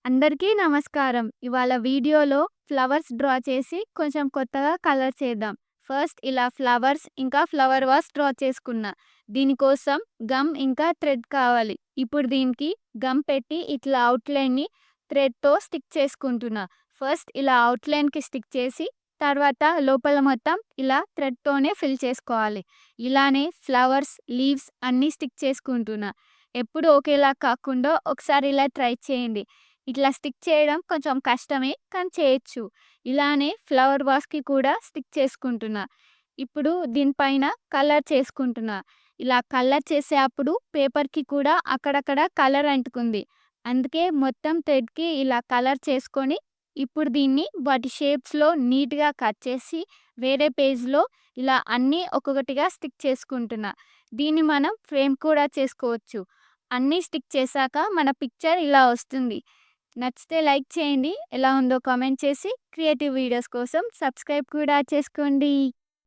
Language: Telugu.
అందరికీ నమస్కారం. ఇవాళ వీడియోలో ఫ్లవర్స్ డ్రా చేసి కొంచెం కొత్తగా కలర్ చేద్దాం. ఫస్ట్ ఇలా ఫ్లవర్స్ ఇంకా ఫ్లవర్ వాస్ డ్రా చేసుకున్నా. దీనికోసం గమ్ ఇంకా థ్రెడ్ కావాలి. ఇప్పుడు దీనికి గమ్ పెట్టి ఇట్లా అవుట్‌లైన్‌ని థ్రెడ్‌తో స్టిక్ చేసుకుంటున్నా. ఫస్ట్ ఇలా అవుట్‌లైన్‌కి స్టిక్ చేసి తర్వాత లోపల మొత్తం ఇలా థ్రెడ్‌తోనే ఫిల్ చేసుకోవాలి. ఇలానే ఫ్లవర్స్, లీవ్స్ అన్నీ స్టిక్ చేసుకుంటున్నా. ఎప్పుడు ఒకేలా కాకుండా ఒకసారి ఇలా ట్రై చేయండి. ఇట్లా స్టిక్ చేయడం కొంచెం కష్టమే కానీ చేయొచ్చు. ఇలానే ఫ్లవర్ వాస్‌కి కూడా స్టిక్ చేసుకుంటున్నా. ఇప్పుడు దీనిపైన కలర్ చేసుకుంటున్నా. ఇలా కలర్ చేసే అప్పుడు పేపర్‌కి కూడా అక్కడక్కడ కలర్ అంటుకుంది. అందుకే మొత్తం థ్రెడ్‌కి ఇలా కలర్ చేసుకొని ఇప్పుడు దీన్ని వాటి షేప్స్‌లో నీట్‌గా కట్ చేసి వేరే పేజ్‌లో ఇలా అన్నీ ఒక్కొక్కటిగా స్టిక్ చేసుకుంటున్నా. దీన్ని మనం ఫ్రేమ్ కూడా చేసుకోవచ్చు. అన్నీ స్టిక్ చేశాక మన పిక్చర్ ఇలా వస్తుంది. నచ్చితే లైక్ చేయండి. ఎలా ఉందో కామెంట్ చేసి క్రియేటివ్ వీడియోస్ కోసం సబ్స్క్రైబ్ కూడా చేసుకోండి.